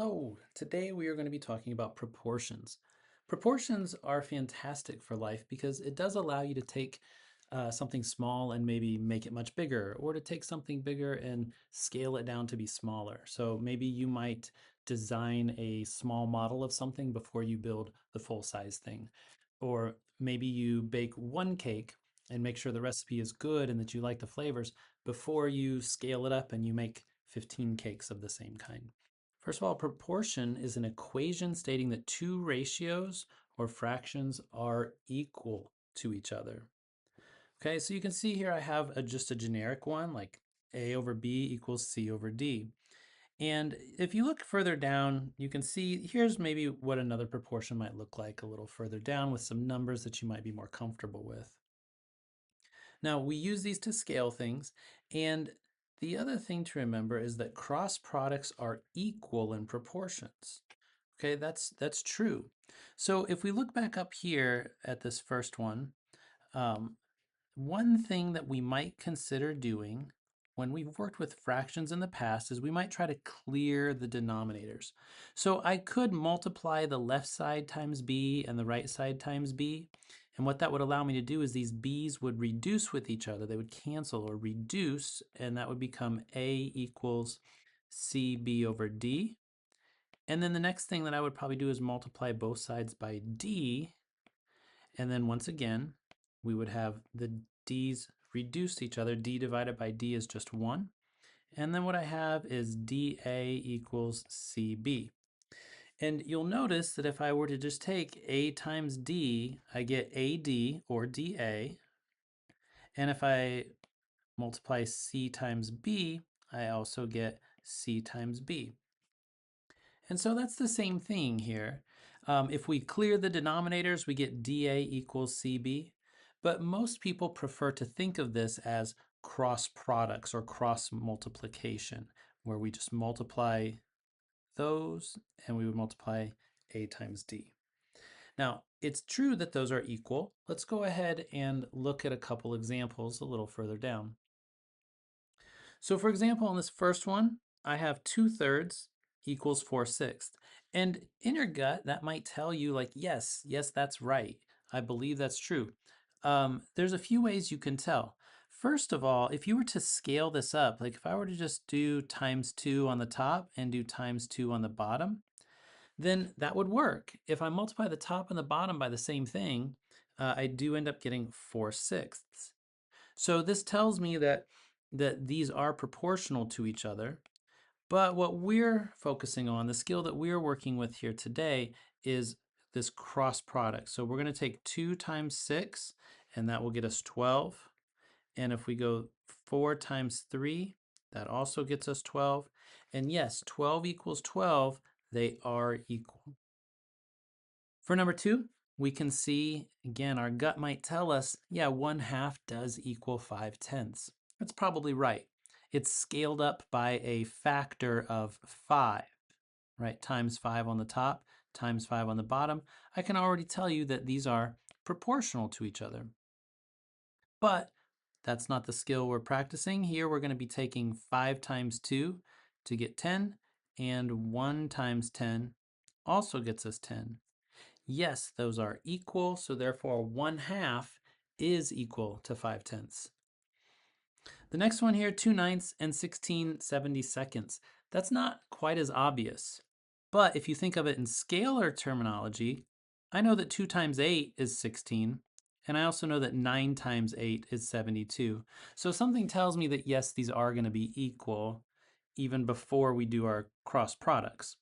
Hello, today we are going to be talking about proportions. Proportions are fantastic for life because it does allow you to take something small and maybe make it much bigger, or to take something bigger and scale it down to be smaller. So maybe you might design a small model of something before you build the full size thing. Or maybe you bake one cake and make sure the recipe is good and that you like the flavors before you scale it up and you make 15 cakes of the same kind. First of all, proportion is an equation stating that two ratios or fractions are equal to each other. Okay, so you can see here I have just a generic one like A over B equals C over D. And if you look further down, you can see here's maybe what another proportion might look like a little further down with some numbers that you might be more comfortable with. Now, we use these to scale things, and the other thing to remember is that cross products are equal in proportions. Okay, that's true. So if we look back up here at this first one, um, one thing that we might consider doing when we've worked with fractions in the past is we might try to clear the denominators. So I could multiply the left side times b and the right side times b. And what that would allow me to do is these b's would reduce with each other. They would cancel or reduce, and that would become a equals cb over d. And then the next thing that I would probably do is multiply both sides by d. And then once again, we would have the d's reduce to each other. D divided by d is just 1. And then what I have is dA equals CB. And you'll notice that if I were to just take A times D, I get AD or dA. And if I multiply C times B, I also get C times B. And so that's the same thing here. If we clear the denominators, we get dA equals CB. But most people prefer to think of this as cross products or cross multiplication, where we just multiply those and we would multiply A times D. Now, it's true that those are equal. Let's go ahead and look at a couple examples a little further down. So for example, in this first one, I have 2/3 equals 4/6. And in your gut, that might tell you like, yes, that's right. I believe that's true. There's a few ways you can tell. First of all, if you were to scale this up, like if I were to just do times 2 on the top and do times 2 on the bottom, then that would work. If I multiply the top and the bottom by the same thing, I do end up getting 4/6. So this tells me that these are proportional to each other. But what we're focusing on, the skill that we're working with here today, is this cross product. So we're going to take 2 times 6, and that will get us 12. And if we go 4 times 3, that also gets us 12. And yes, 12 equals 12. They are equal. For number 2, we can see, again, our gut might tell us, yeah, 1/2 does equal 5/10. That's probably right. It's scaled up by a factor of 5, right? Times 5 on the top, times 5 on the bottom. I can already tell you that these are proportional to each other. But that's not the skill we're practicing. Here we're going to be taking 5 times 2 to get 10, and 1 times 10 also gets us 10. Yes, those are equal, so therefore 1/2 is equal to 5/10. The next one here, 2/9 and 16/72. That's not quite as obvious. But if you think of it in scalar terminology, I know that 2 times 8 is 16, and I also know that 9 times 8 is 72. So something tells me that yes, these are going to be equal even before we do our cross products.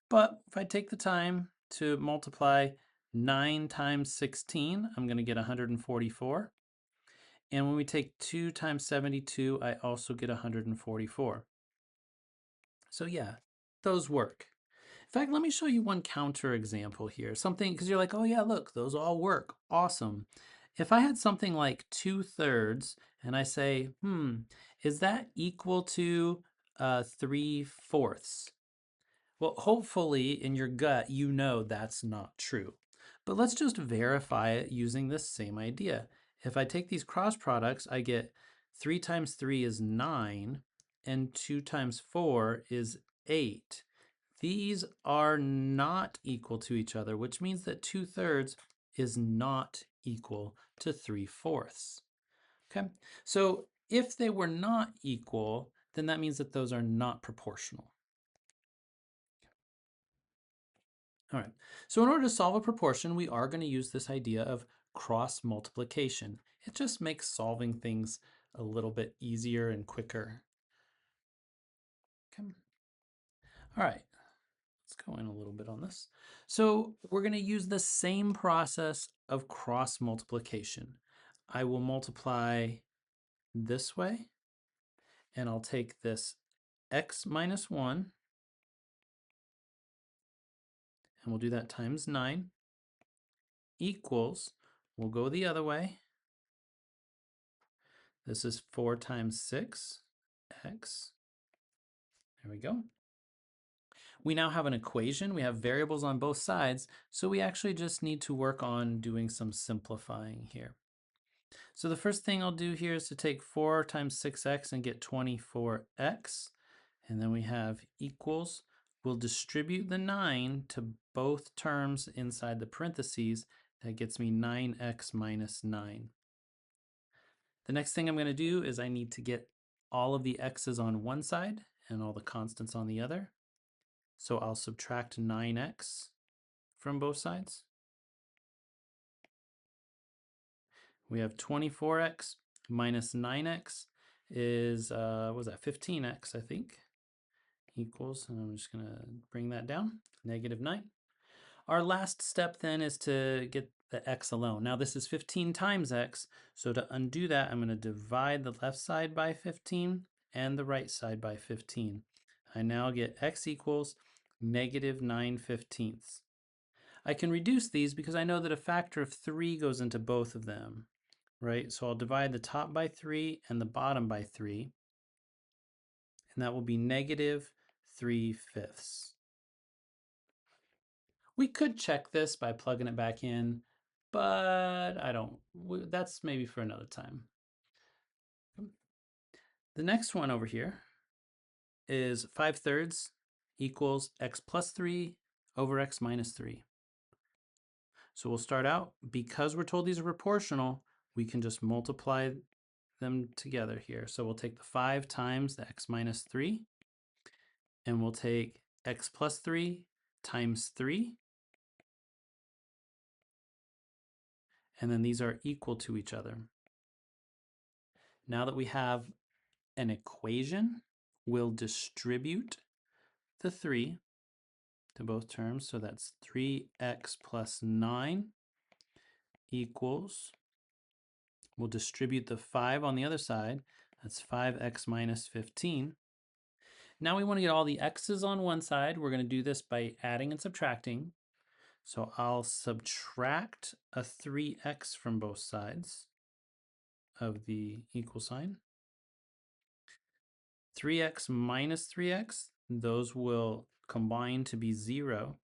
But if I take the time to multiply 9 times 16, I'm going to get 144. And when we take 2 times 72, I also get 144. So yeah, those work. In fact, let me show you one counter example here. Something, because you're like, oh yeah, look, those all work. Awesome. If I had something like 2/3 and I say, is that equal to 3/4? Well, hopefully in your gut, you know that's not true. But let's just verify it using this same idea. If I take these cross products, I get 3 times 3 is 9, and 2 times 4 is 8. These are not equal to each other, which means that 2/3 is not equal to 3/4. Okay, so if they were not equal, then that means that those are not proportional. All right, so in order to solve a proportion, we are going to use this idea of cross multiplication. It just makes solving things a little bit easier and quicker. Okay. All right, let's go in a little bit on this. So we're going to use the same process of cross multiplication. I will multiply this way, and I'll take this x minus 1, and we'll do that times 9, equals, we'll go the other way. This is 4 times 6, x. There we go. We now have an equation. We have variables on both sides, so we actually just need to work on doing some simplifying here. So the first thing I'll do here is to take 4 times 6x and get 24x. And then we have equals. We'll distribute the 9 to both terms inside the parentheses. That gets me 9x minus 9. The next thing I'm going to do is I need to get all of the x's on one side and all the constants on the other. So I'll subtract 9x from both sides. We have 24x minus 9x is, what was that, 15x, I think, equals, and I'm just going to bring that down, negative 9. Our last step then is to get the x alone. Now this is 15 times x, so to undo that, I'm going to divide the left side by 15 and the right side by 15. I now get x equals negative 9/15. I can reduce these because I know that a factor of 3 goes into both of them, right? So I'll divide the top by 3 and the bottom by 3, and that will be negative 3/5. We could check this by plugging it back in, but I don't. That's maybe for another time. The next one over here is 5/3 equals x plus 3 over x minus 3. So we'll start out, because we're told these are proportional, we can just multiply them together here. So we'll take the 5 times the x minus 3, and we'll take x plus 3 times 3, and then these are equal to each other. Now that we have an equation, we'll distribute the 3 to both terms. So that's 3x plus 9 equals, we'll distribute the 5 on the other side. That's 5x minus 15. Now we want to get all the x's on one side. We're going to do this by adding and subtracting. So I'll subtract a 3x from both sides of the equal sign. 3x minus 3x, those will combine to be 0.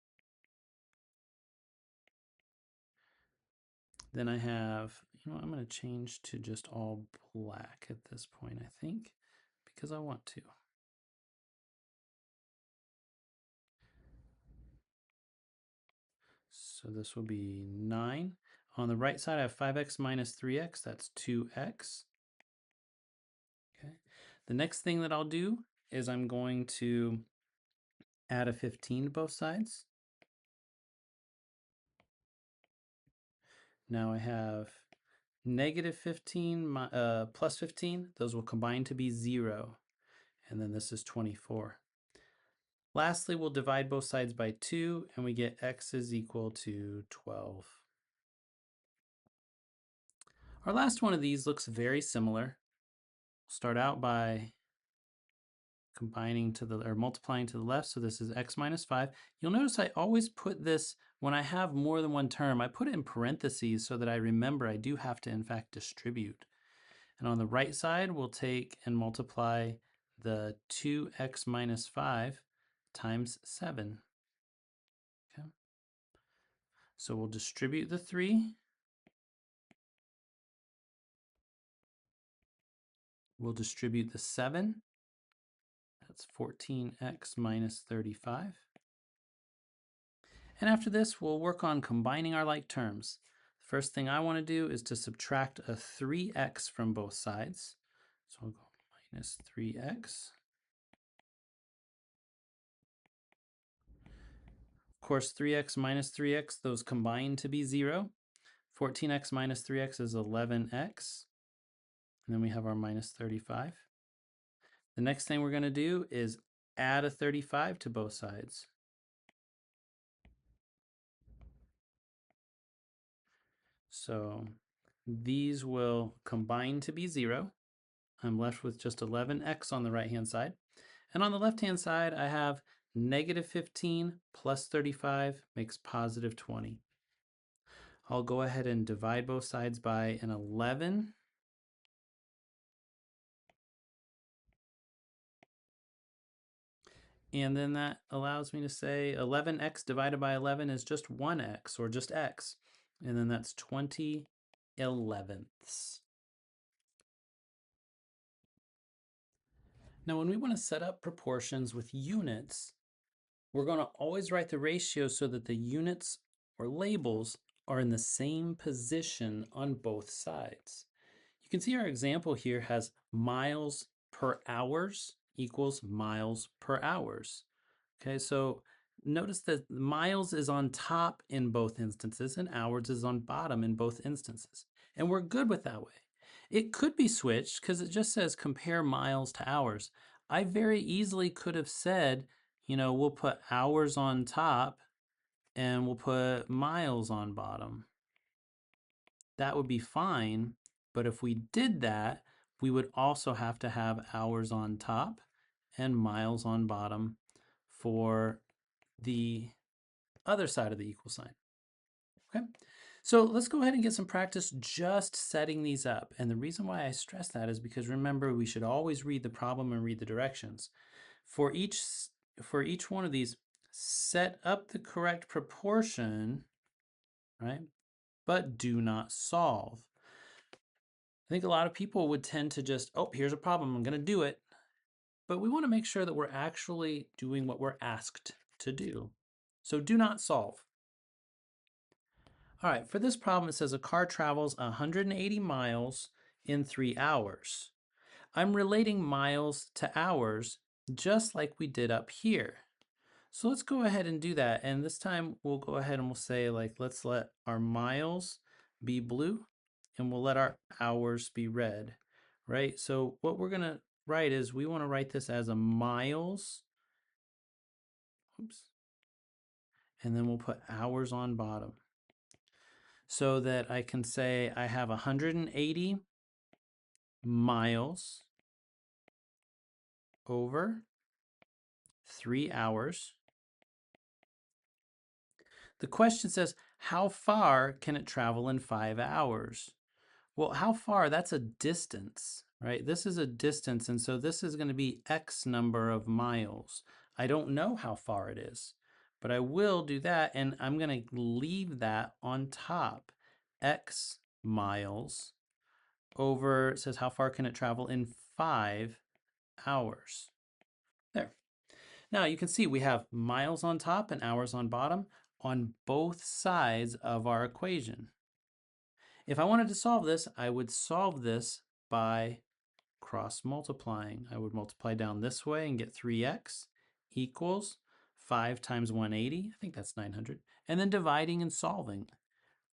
Then I have, I'm going to change to just all black at this point, I think, because I want to. So this will be 9. On the right side, I have 5x minus 3x. That's 2x. Okay. The next thing that I'll do is I'm going to add a 15 to both sides. Now I have negative 15 plus 15. Those will combine to be 0. And then this is 24. Lastly, we'll divide both sides by 2, and we get x is equal to 12. Our last one of these looks very similar. We'll start out by combining to the, or multiplying to the left, so this is x minus 5. You'll notice I always put this, when I have more than one term, I put it in parentheses so that I remember I do have to in fact distribute. And on the right side, we'll take and multiply the 2x minus 5 times 7. Okay. So we'll distribute the 3. We'll distribute the 7. That's 14x minus 35. And after this, we'll work on combining our like terms. The first thing I want to do is to subtract a 3x from both sides. So I'll go minus 3x. Of course, 3x minus 3x, those combine to be 0. 14x minus 3x is 11x. And then we have our minus 35. The next thing we're going to do is add a 35 to both sides. So these will combine to be 0. I'm left with just 11x on the right-hand side. And on the left-hand side, I have negative 15 plus 35 makes positive 20. I'll go ahead and divide both sides by an 11. And then that allows me to say 11x divided by 11 is just 1x, or just x. And then that's 20 elevenths. Now, when we want to set up proportions with units, we're going to always write the ratio so that the units or labels are in the same position on both sides. You can see our example here has miles per hours equals miles per hours. Okay, so notice that miles is on top in both instances and hours is on bottom in both instances. And we're good with that way. It could be switched because it just says compare miles to hours. I very easily could have said, we'll put hours on top and we'll put miles on bottom. That would be fine, but if we did that, we would also have to have hours on top and miles on bottom for the other side of the equal sign. Okay, so let's go ahead and get some practice just setting these up. And the reason why I stress that is because remember, we should always read the problem and read the directions. For each one of these, set up the correct proportion, right? But do not solve. I think a lot of people would tend to just, oh, here's a problem, I'm going to do it. But we want to make sure that we're actually doing what we're asked to do. So do not solve. All right, for this problem, it says a car travels 180 miles in 3 hours. I'm relating miles to hours just like we did up here. So let's go ahead and do that. And this time we'll go ahead and we'll say, let's let our miles be blue and we'll let our hours be red, right? So what we're going to write is we want to write this as a miles. Oops. And then we'll put hours on bottom so that I can say I have 180 miles over 3 hours. The question says, how far can it travel in 5 hours? Well, how far? That's a distance, right? This is a distance, and so this is going to be X number of miles. I don't know how far it is, but I will do that, and I'm going to leave that on top. X miles over, it says how far can it travel in 5 hours. There. Now you can see we have miles on top and hours on bottom on both sides of our equation. If I wanted to solve this, I would solve this by cross multiplying. I would multiply down this way and get 3x equals 5 times 180. I think that's 900. And then dividing and solving.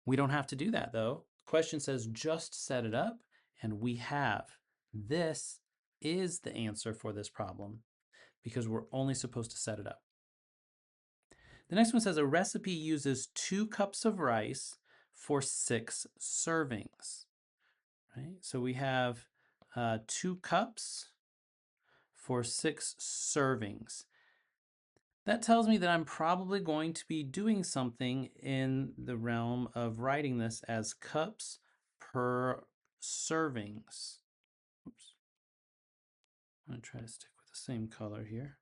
We don't have to do that though. The question says just set it up, and we have. This is the answer for this problem because we're only supposed to set it up. The next one says a recipe uses 2 cups of rice for 6 servings. Right? So we have 2 cups for 6 servings. That tells me that I'm probably going to be doing something in the realm of writing this as cups per servings. Oops. I'm going to try to stick with the same color here.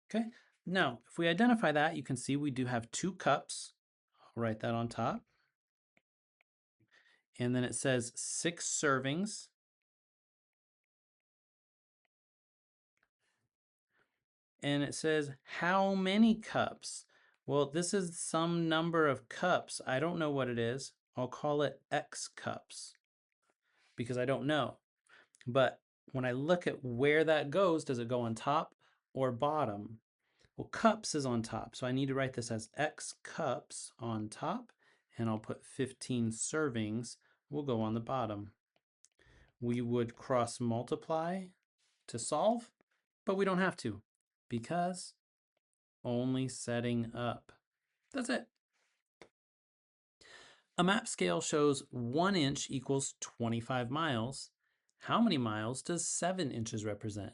Okay, now if we identify that, you can see we do have 2 cups. I'll write that on top. And then it says 6 servings. and it says how many cups? Well, this is some number of cups. I don't know what it is. I'll call it X cups because I don't know. But when I look at where that goes, does it go on top or bottom? Well, cups is on top, so I need to write this as X cups on top, and I'll put 15 servings will go on the bottom. We would cross multiply to solve, but we don't have to because only setting up. That's it. A map scale shows 1 inch equals 25 miles. How many miles does 7 inches represent?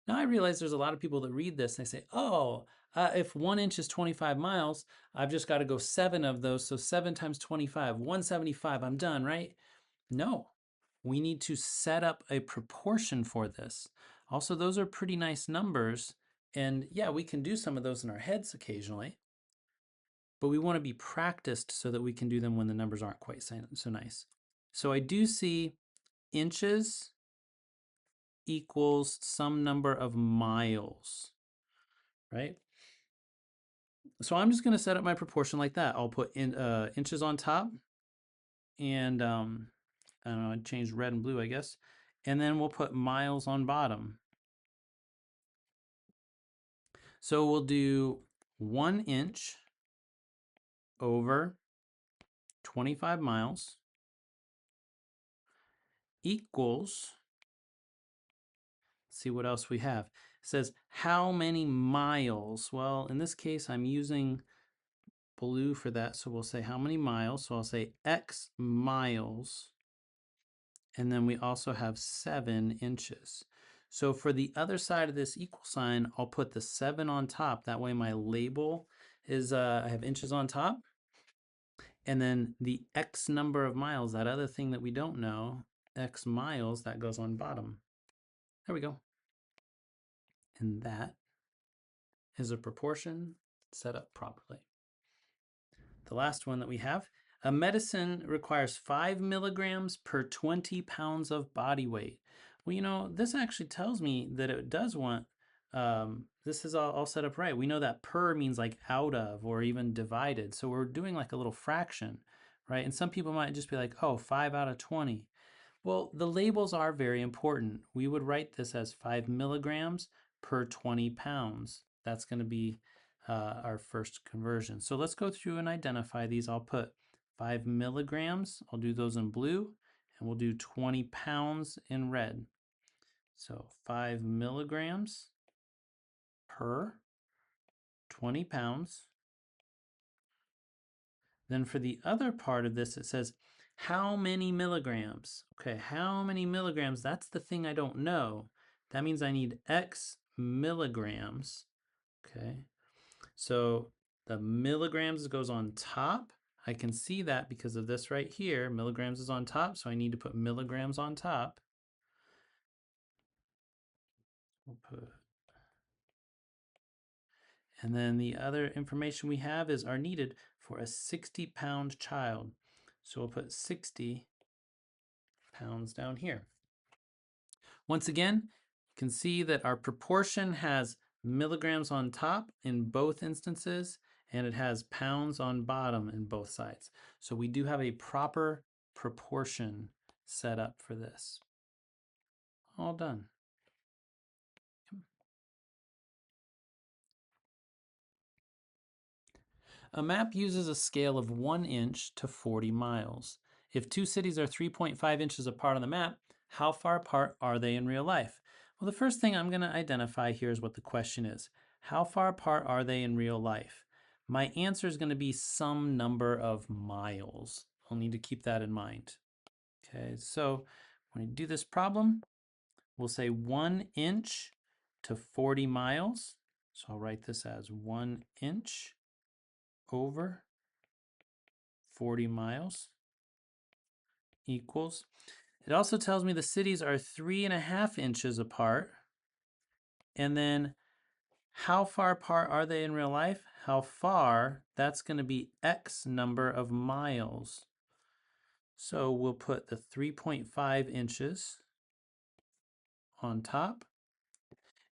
Now I realize there's a lot of people that read this and they say, oh, if 1 inch is 25 miles, I've just got to go 7 of those. So 7 times 25, 175, I'm done, right? No, we need to set up a proportion for this. Also, those are pretty nice numbers. And yeah, we can do some of those in our heads occasionally, but we want to be practiced so that we can do them when the numbers aren't quite so nice. So I do see inches equals some number of miles, right? So I'm just going to set up my proportion like that. I'll put in inches on top, and I don't know, I changed red and blue, I guess. And then we'll put miles on bottom. So we'll do 1 inch over 25 miles equals, let's see what else we have. It says how many miles? Well, in this case, I'm using blue for that. So we'll say how many miles. So I'll say X miles. And then we also have 7 inches. So for the other side of this equal sign, I'll put the 7 on top. That way my label is, I have inches on top. And then the X number of miles, that other thing that we don't know, X miles, that goes on bottom. There we go. And that is a proportion set up properly. The last one that we have, a medicine requires 5 milligrams per 20 pounds of body weight. Well, you know, this actually tells me that it does want, this is all set up right. We know that per means like out of or even divided. So we're doing like a little fraction, right? And some people might just be like, oh, 5 out of 20. Well, the labels are very important. We would write this as 5 milligrams per 20 pounds. That's going to be our first conversion. So let's go through and identify these. I'll put 5 milligrams. I'll do those in blue, and we'll do 20 pounds in red. So 5 milligrams per 20 pounds. Then for the other part of this, it says how many milligrams? Okay, how many milligrams? That's the thing I don't know. That means I need X milligrams. Okay, so the milligrams goes on top. I can see that because of this right here. Milligrams is on top, so I need to put milligrams on top. We'll put, and then the other information we have is are needed for a 60-pound child. So we'll put 60 pounds down here. Once again, you can see that our proportion has milligrams on top in both instances, and it has pounds on bottom in both sides. So we do have a proper proportion set up for this. All done. A map uses a scale of 1 inch to 40 miles. If two cities are 3.5 inches apart on the map, how far apart are they in real life? Well, the first thing I'm going to identify here is what the question is. How far apart are they in real life? My answer is going to be some number of miles. I'll need to keep that in mind. Okay, so when I do this problem, we'll say 1 inch to 40 miles. So I'll write this as 1 inch over 40 miles equals. It also tells me the cities are 3.5 inches apart. And then how far apart are they in real life? How far? That's going to be X number of miles. So we'll put the 3.5 inches on top.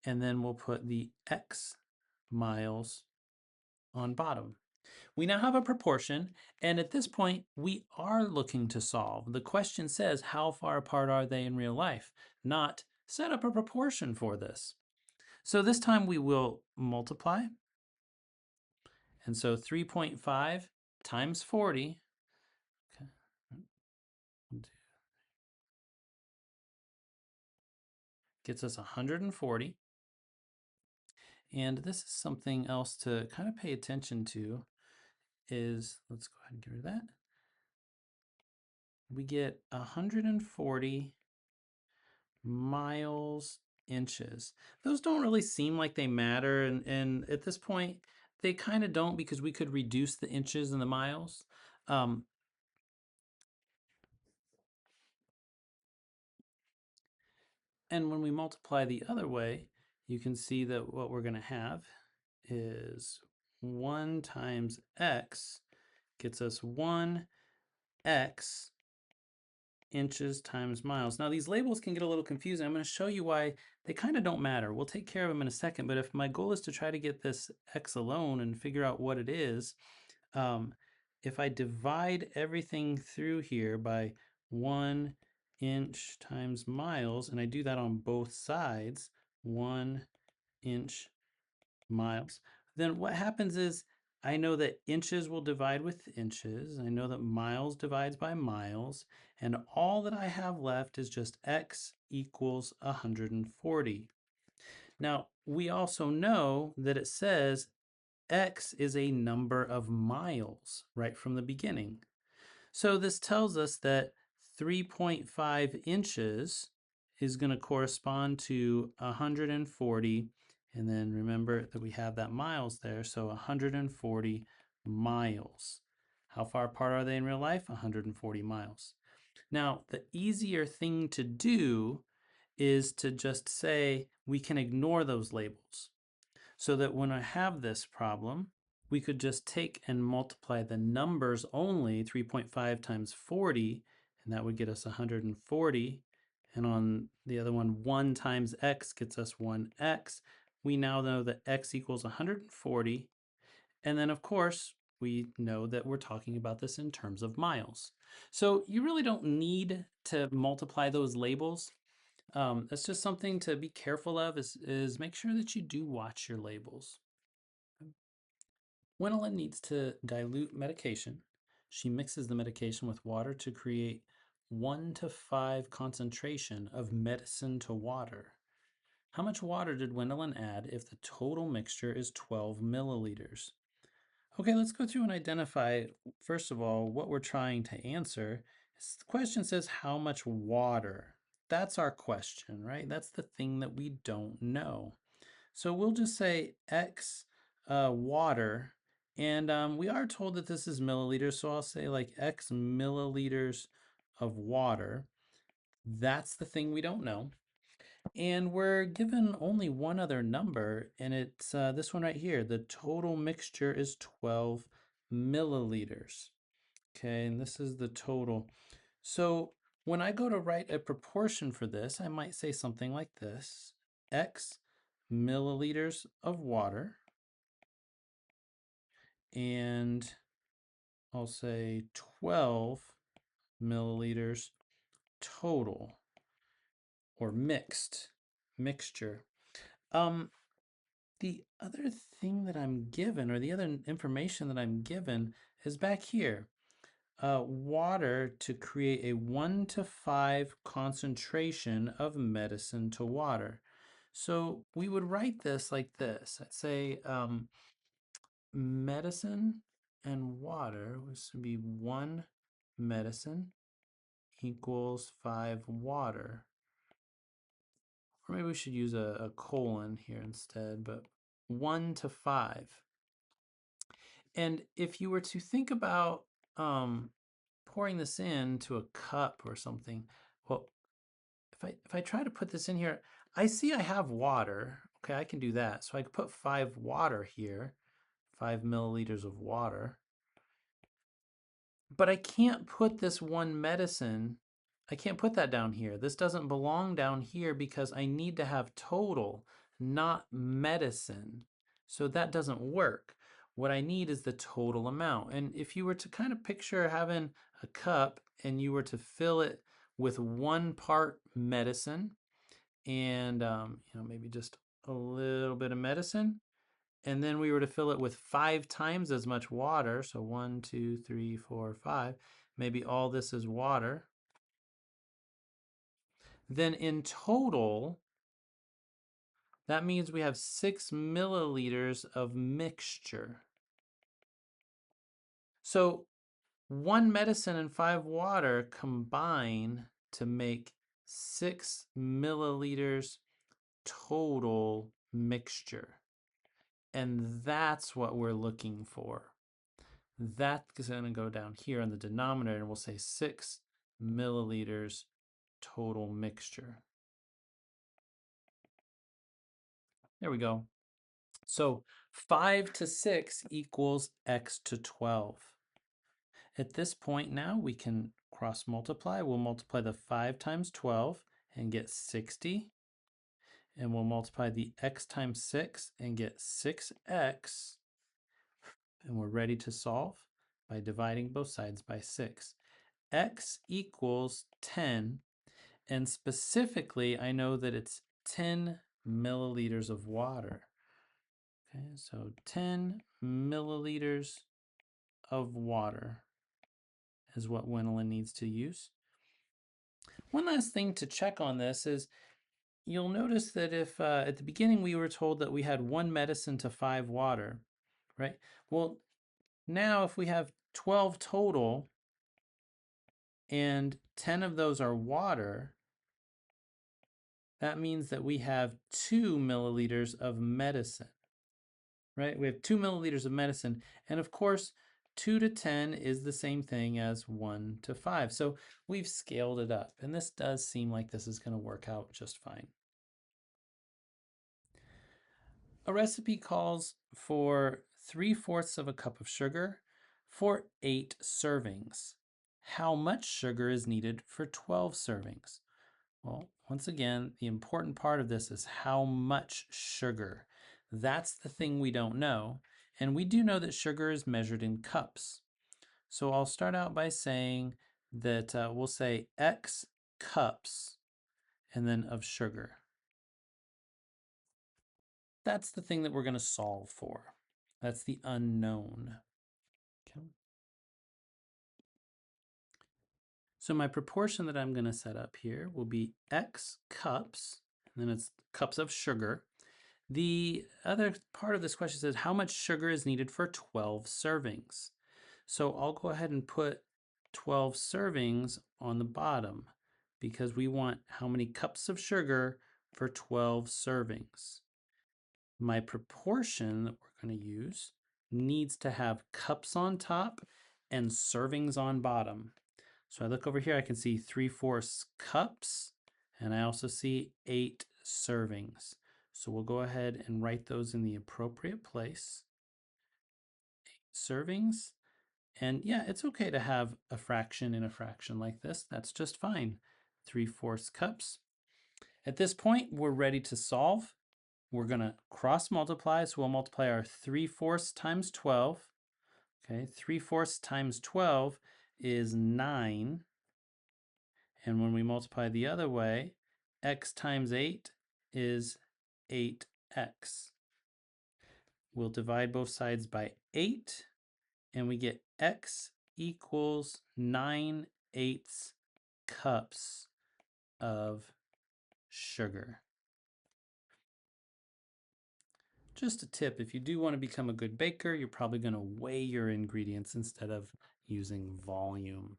and then we'll put the x miles on bottom. We now have a proportion, and at this point, we are looking to solve. The question says, how far apart are they in real life? Not set up a proportion for this. So this time we will multiply. And so 3.5 times 40 gets us 140. And this is something else to kind of pay attention to is, let's go ahead and get rid of that. We get 140 miles inches. Those don't really seem like they matter. And at this point, they kind of don't because we could reduce the inches and the miles. And when we multiply the other way, you can see that what we're going to have is 1 times x gets us 1x inches times miles. Now these labels can get a little confusing. I'm going to show you why they kind of don't matter. We'll take care of them in a second, but if my goal is to try to get this x alone and figure out what it is, if I divide everything through here by 1 inch times miles, and I do that on both sides, 1 inch miles, then what happens is I know that inches will divide with inches. I know that miles divides by miles. And all that I have left is just x equals 140. Now, we also know that it says x is a number of miles right from the beginning. So this tells us that 3.5 inches is going to correspond to 140. And then remember that we have that miles there, so 140 miles. How far apart are they in real life? 140 miles. Now, the easier thing to do is to just say we can ignore those labels. So that when I have this problem, we could just take and multiply the numbers only, 3.5 times 40, and that would get us 140. And on the other one, 1 times x gets us 1x. We now know that x equals 140. And then, of course, we know that we're talking about this in terms of miles. So you really don't need to multiply those labels. That's just something to be careful of is make sure that you do watch your labels. When Ellen needs to dilute medication, she mixes the medication with water to create 1 to 5 concentration of medicine to water. How much water did Wendelin add if the total mixture is 12 milliliters? Okay, let's go through and identify, first of all, what we're trying to answer. The question says how much water? That's our question, right? That's the thing that we don't know. So we'll just say X water, and we are told that this is milliliters, so I'll say like X milliliters of water. That's the thing we don't know. And we're given only one other number, and it's this one right here. The total mixture is 12 milliliters. Okay, and this is the total. So when I go to write a proportion for this, I might say something like this. X milliliters of water, and I'll say 12 milliliters total, or mixture. The other thing that I'm given, or the other information that I'm given, is back here. Water to create a 1 to 5 concentration of medicine to water. So we would write this like this. I'd say medicine and water, which would be 1 medicine equals 5 water. Or maybe we should use a colon here instead, but 1 to 5. And if you were to think about pouring this into a cup or something, well, if I try to put this in here, I see I have water. Okay, I can do that. So I could put 5 water here, 5 milliliters of water. But I can't put this 1 medicine, I can't put that down here. This doesn't belong down here because I need to have total, not medicine. So that doesn't work. What I need is the total amount. And if you were to kind of picture having a cup and you were to fill it with 1 part medicine and maybe just a little bit of medicine, and then we were to fill it with 5 times as much water, so 1, 2, 3, 4, 5, maybe all this is water, then in total, that means we have 6 milliliters of mixture. So 1 medicine and 5 water combine to make 6 milliliters total mixture. And that's what we're looking for. That's going to go down here on the denominator, and we'll say 6 milliliters total mixture. There we go. So 5 to 6 equals x to 12. At this point now, we can cross multiply. We'll multiply the 5 times 12 and get 60. And we'll multiply the x times 6 and get 6x. And we're ready to solve by dividing both sides by 6. X equals 10. And specifically, I know that it's 10 milliliters of water. Okay, so 10 milliliters of water is what Winolin needs to use. One last thing to check on this is you'll notice that if at the beginning we were told that we had 1 medicine to 5 water, right? Well, now if we have 12 total and 10 of those are water, that means that we have 2 milliliters of medicine, right? We have 2 milliliters of medicine. And of course, 2 to 10 is the same thing as 1 to 5. So we've scaled it up. And this does seem like this is going to work out just fine. A recipe calls for 3/4 of a cup of sugar for 8 servings. How much sugar is needed for 12 servings? Well, once again, the important part of this is how much sugar. That's the thing we don't know. And we do know that sugar is measured in cups. So I'll start out by saying that we'll say X cups and then of sugar. That's the thing that we're going to solve for. That's the unknown. Okay. So my proportion that I'm going to set up here will be X cups, and then it's cups of sugar. The other part of this question says how much sugar is needed for 12 servings. So I'll go ahead and put 12 servings on the bottom because we want how many cups of sugar for 12 servings. My proportion that we're going to use needs to have cups on top and servings on bottom. So I look over here, I can see 3/4 cups, and I also see 8 servings. So we'll go ahead and write those in the appropriate place. 8 servings. And yeah, it's okay to have a fraction in a fraction like this. That's just fine. 3/4 cups. At this point, we're ready to solve. We're going to cross multiply. So we'll multiply our 3/4 times 12. Okay, 3/4 times 12 is 9. And when we multiply the other way, x times 8 is 8x. We'll divide both sides by 8, and we get x equals 9/8 cups of sugar. Just a tip, if you do want to become a good baker, you're probably going to weigh your ingredients instead of using volume.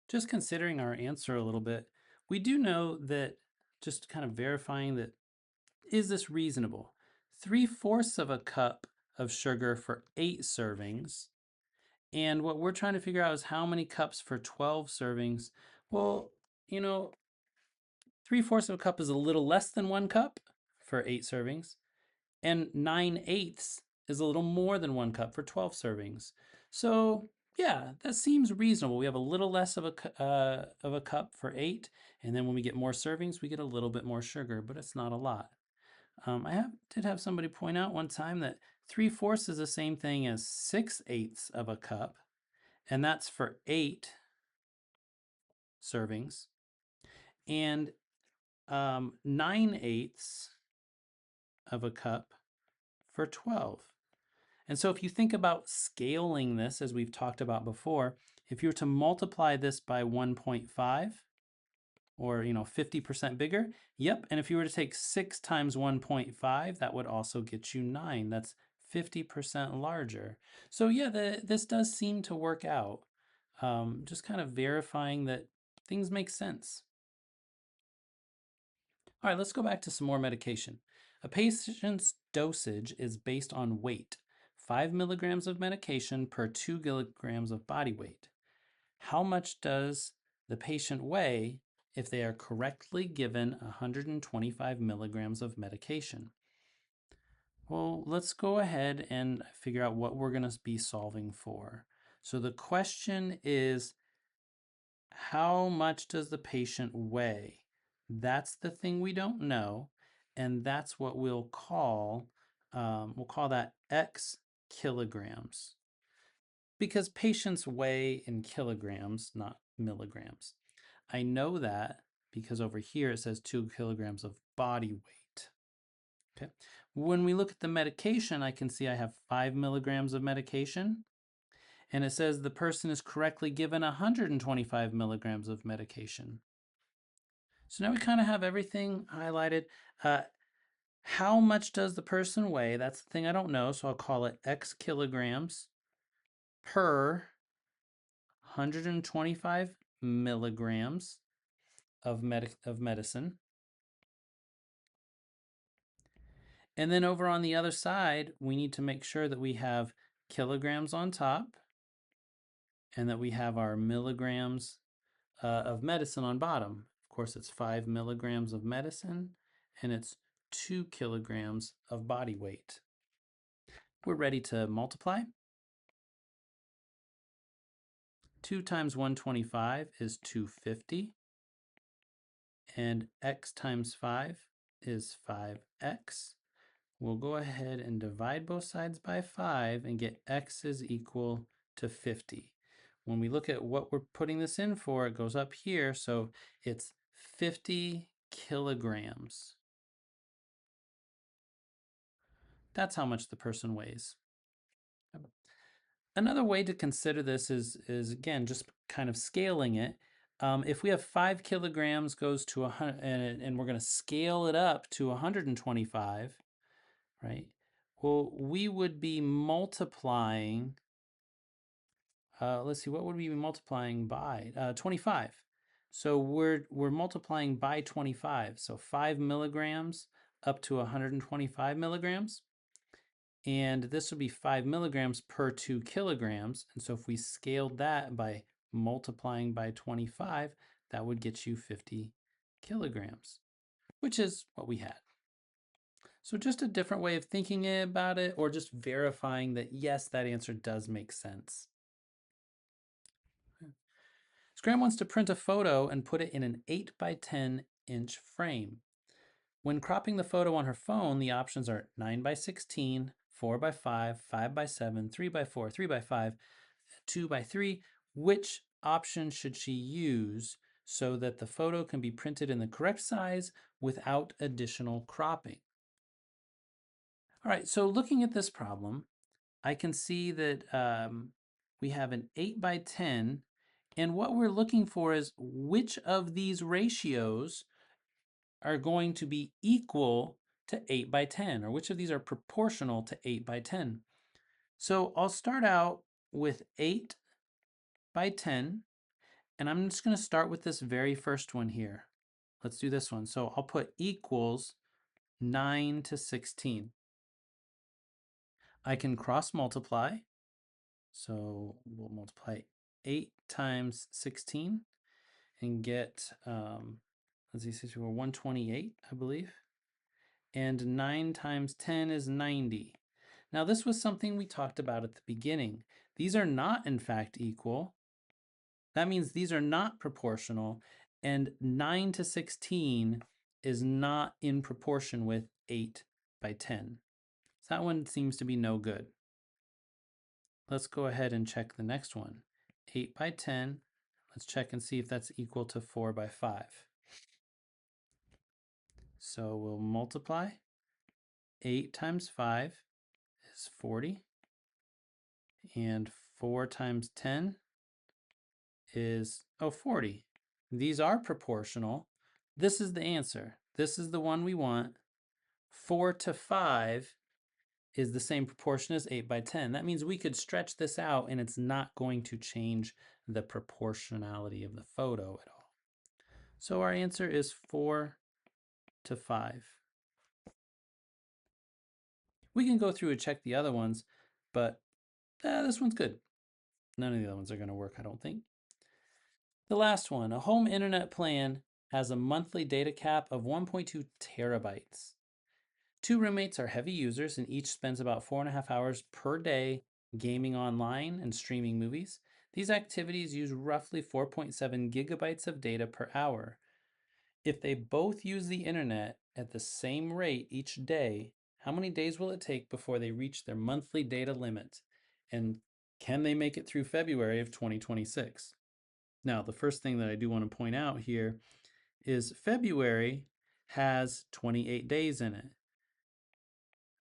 Just considering our answer a little bit, we do know that, just kind of verifying that, is this reasonable? 3/4 of a cup of sugar for 8 servings. And what we're trying to figure out is how many cups for 12 servings. Well, 3/4 of a cup is a little less than 1 cup for 8 servings. And 9/8 is a little more than 1 cup for 12 servings. So Yeah, that seems reasonable. We have a little less of a cup for 8, and then when we get more servings, we get a little bit more sugar, but it's not a lot. Did have somebody point out one time that 3/4 is the same thing as 6/8 of a cup, and that's for 8 servings, and 9/8 of a cup for 12. And so if you think about scaling this, as we've talked about before, if you were to multiply this by 1.5, or 50% bigger, yep. And if you were to take 6 times 1.5, that would also get you 9. That's 50% larger. So yeah, this does seem to work out. Just kind of verifying that things make sense. All right, let's go back to some more medication. A patient's dosage is based on weight, 5 milligrams of medication per 2 kilograms of body weight. How much does the patient weigh if they are correctly given 125 milligrams of medication? Well, let's go ahead and figure out what we're going to be solving for. So the question is, how much does the patient weigh? That's the thing we don't know, and that's what we'll call that X kilograms, because patients weigh in kilograms, not milligrams. I know that because over here it says 2 kilograms of body weight. Okay. When we look at the medication, I can see I have 5 milligrams of medication, and it says the person is correctly given 125 milligrams of medication. So now we kind of have everything highlighted. How much does the person weigh? That's the thing I don't know, so I'll call it X kilograms per 125 milligrams of medicine. And then over on the other side, we need to make sure that we have kilograms on top and that we have our milligrams of medicine on bottom. Of course, it's 5 milligrams of medicine and it's 2 kilograms of body weight. We're ready to multiply. 2 times 125 is 250, and x times 5 is 5x. We'll go ahead and divide both sides by 5 and get x is equal to 50. When we look at what we're putting this in for, it goes up here, so it's 50 kilograms. That's how much the person weighs. Another way to consider this is again, just kind of scaling it. If we have 5 kilograms goes to 100, and we're going to scale it up to 125, right? Well, we would be multiplying, let's see, what would we be multiplying by? 25. So we're multiplying by 25. So 5 milligrams up to 125 milligrams. And this would be 5 milligrams per 2 kilograms. And so if we scaled that by multiplying by 25, that would get you 50 kilograms, which is what we had. So just a different way of thinking about it, or just verifying that, yes, that answer does make sense. Scram wants to print a photo and put it in an 8 by 10 inch frame. When cropping the photo on her phone, the options are 9 by 16, 4 by 5, 5 by 7, 3 by 4, 3 by 5, 2 by 3. Which option should she use so that the photo can be printed in the correct size without additional cropping? All right, so looking at this problem, I can see that we have an 8 by 10, and what we're looking for is which of these ratios are going to be equal to 8 by 10, or which of these are proportional to 8 by 10. So I'll start out with 8 by 10, and I'm just going to start with this very first one here. Let's do this one. So I'll put equals 9 to 16. I can cross multiply. So we'll multiply 8 times 16 and get, let's see, 128, I believe. And 9 times 10 is 90. Now, this was something we talked about at the beginning. These are not, in fact, equal. That means these are not proportional, and 9 to 16 is not in proportion with 8 by 10. So that one seems to be no good. Let's go ahead and check the next one. 8 by 10, let's check and see if that's equal to 4 by 5. So we'll multiply. 8 times 5 is 40, and 4 times 10 is, 40. These are proportional. This is the answer. This is the one we want. 4 to 5 is the same proportion as 8 by 10. That means we could stretch this out and it's not going to change the proportionality of the photo at all. So our answer is 4 to 5. We can go through and check the other ones, but this one's good. None of the other ones are going to work, I don't think. The last one, a home internet plan has a monthly data cap of 1.2 terabytes. 2 roommates are heavy users and each spends about 4.5 hours per day gaming online and streaming movies. These activities use roughly 4.7 gigabytes of data per hour. If they both use the internet at the same rate each day, how many days will it take before they reach their monthly data limit? And can they make it through February of 2026? Now, the first thing that I do want to point out here is February has 28 days in it.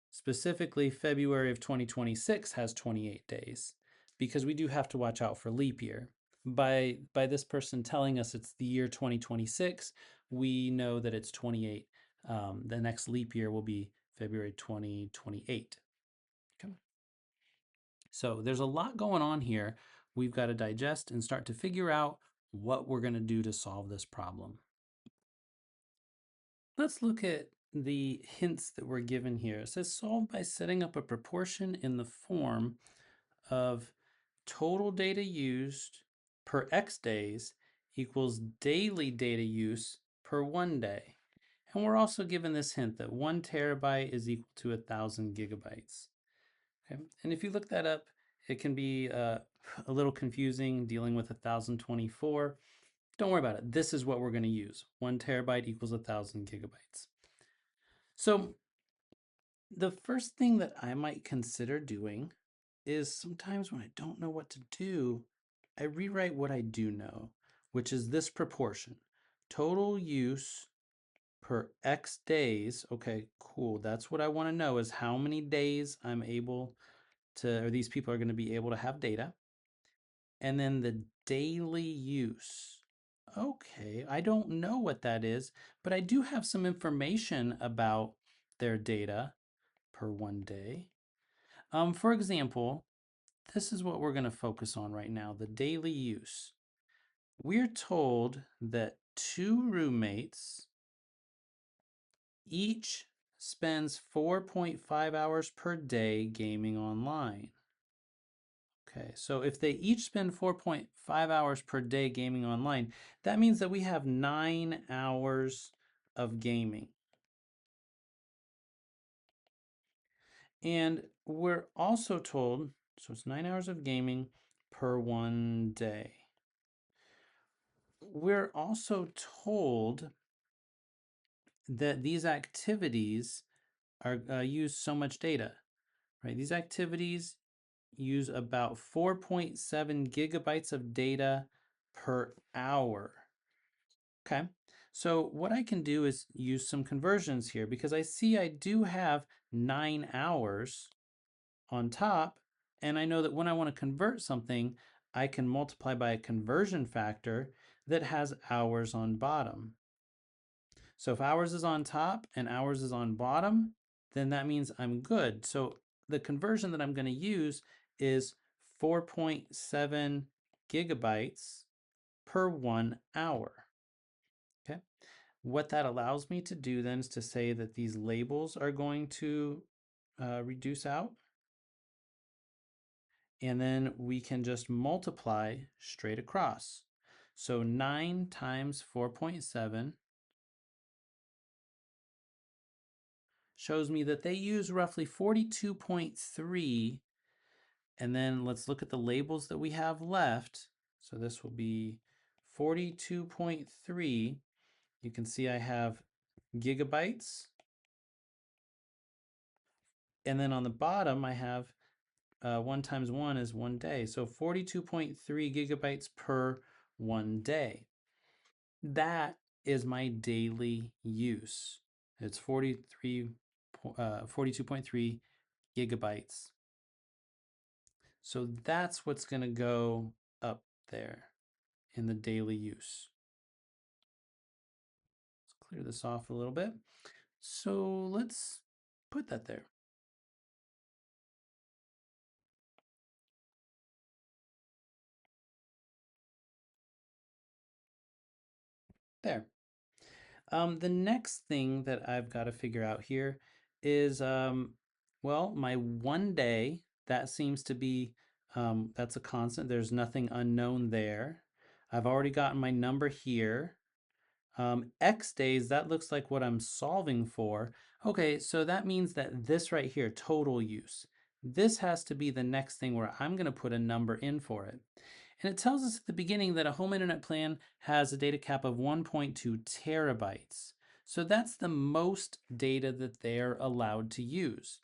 Specifically, February of 2026 has 28 days because we do have to watch out for leap year. By this person telling us it's the year 2026, we know that it's 28. The next leap year will be February 2028. Okay. So there's a lot going on here. We've got to digest and start to figure out what we're going to do to solve this problem. Let's look at the hints that were given here. It says solve by setting up a proportion in the form of total data used per X days equals daily data use per 1 day. And we're also given this hint that 1 terabyte is equal to 1,000 gigabytes. Okay, and if you look that up, it can be a little confusing dealing with 1024. Don't worry about it. This is what we're going to use. 1 terabyte equals 1,000 gigabytes. So the first thing that I might consider doing is sometimes when I don't know what to do, I rewrite what I do know, which is this proportion. Total use per X days. Okay, cool. That's what I want to know is how many days I'm able to, or these people are going to be able to have data. And then the daily use. Okay, I don't know what that is, but I do have some information about their data per 1 day. For example, this is what we're going to focus on right now, the daily use. We're told that 2 roommates each spends 4.5 hours per day gaming online. Okay, so if they each spend 4.5 hours per day gaming online, that means that we have 9 hours of gaming. And we're also told, so it's 9 hours of gaming per 1 day. We're also told that these activities are use so much data, right? These activities use about 4.7 gigabytes of data per hour. Okay, so what I can do is use some conversions here because I see I do have 9 hours on top, and I know that when I want to convert something, I can multiply by a conversion factor that has hours on bottom. So if hours is on top and hours is on bottom, then that means I'm good. So the conversion that I'm going to use is 4.7 gigabytes per 1 hour. Okay. What that allows me to do then is to say that these labels are going to reduce out. And then we can just multiply straight across. So 9 times 4.7 shows me that they use roughly 42.3. And then let's look at the labels that we have left. So this will be 42.3. You can see I have gigabytes. And then on the bottom, I have 1 times 1 is 1 day. So 42.3 gigabytes per 1 day. That is my daily use. It's 42.3 gigabytes. So that's what's going to go up there in the daily use. Let's clear this off a little bit. So let's put that there. There. The next thing that I've got to figure out here is, well, my 1 day, that seems to be, that's a constant. There's nothing unknown there. I've already gotten my number here. X days, that looks like what I'm solving for. Okay, so that means that this right here, total use, this has to be the next thing where I'm going to put a number in for it. And it tells us at the beginning that a home internet plan has a data cap of 1.2 terabytes. So that's the most data that they're allowed to use.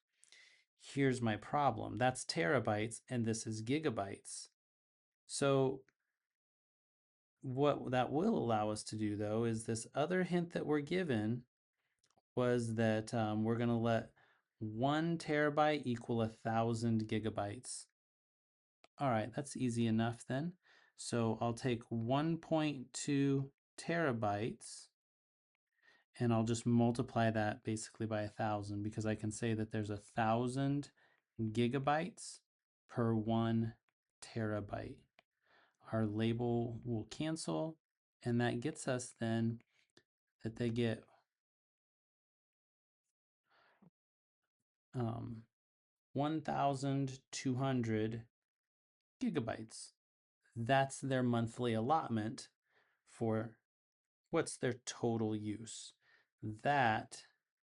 Here's my problem. That's terabytes and this is gigabytes. So what that will allow us to do, though, is this other hint that we're given was that we're going to let 1 terabyte equal 1,000 gigabytes. All right, that's easy enough then. So I'll take 1.2 terabytes and I'll just multiply that basically by 1,000 because I can say that there's 1,000 gigabytes per 1 terabyte. Our label will cancel, and that gets us then that they get 1,200 gigabytes. That's their monthly allotment for what's their total use. That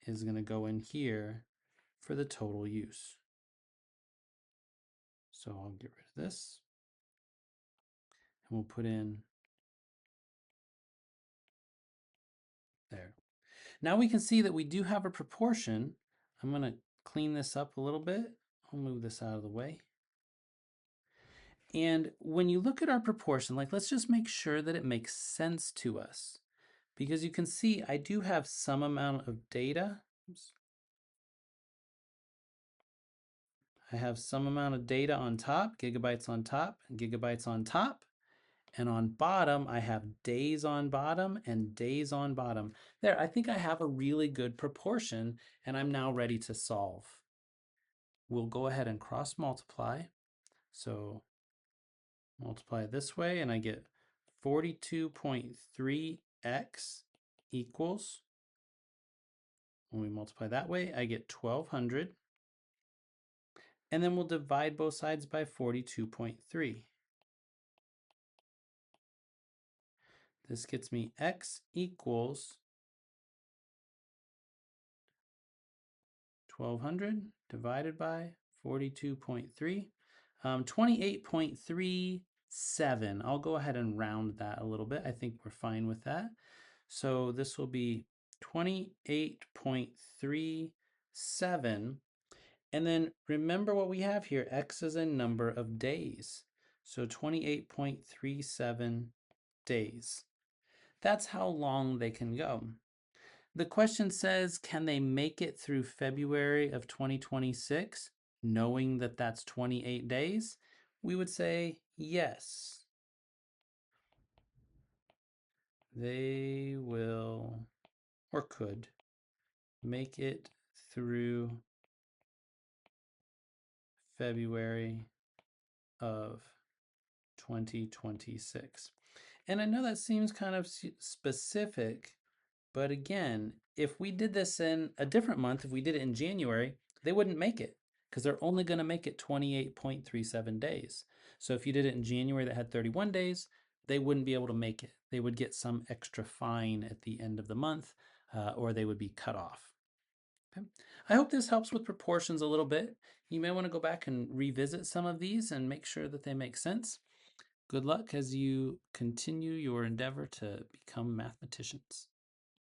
is going to go in here for the total use. So I'll get rid of this and we'll put in there. Now we can see that we do have a proportion. I'm going to clean this up a little bit. I'll move this out of the way. And when you look at our proportion, like let's just make sure that it makes sense to us. Because you can see I do have some amount of data. Oops. I have some amount of data on top, gigabytes on top, gigabytes on top. And on bottom, I have days on bottom and days on bottom. There, I think I have a really good proportion, and I'm now ready to solve. We'll go ahead and cross multiply. So multiply this way, and I get 42.3x equals, when we multiply that way, I get 1,200. And then we'll divide both sides by 42.3. This gets me x equals 1,200 divided by 42.3, 28.37. I'll go ahead and round that a little bit. I think we're fine with that. So this will be 28.37. And then remember what we have here. X is a number of days. So 28.37 days. That's how long they can go. The question says, can they make it through February of 2026, knowing that that's 28 days? We would say yes. They will, or could, make it through February of 2026. And I know that seems kind of specific, but again, if we did this in a different month, if we did it in January, they wouldn't make it because they're only going to make it 28.37 days. So if you did it in January that had 31 days, they wouldn't be able to make it. They would get some extra fine at the end of the month, or they would be cut off. Okay. I hope this helps with proportions a little bit. You may want to go back and revisit some of these and make sure that they make sense. Good luck as you continue your endeavor to become mathematicians.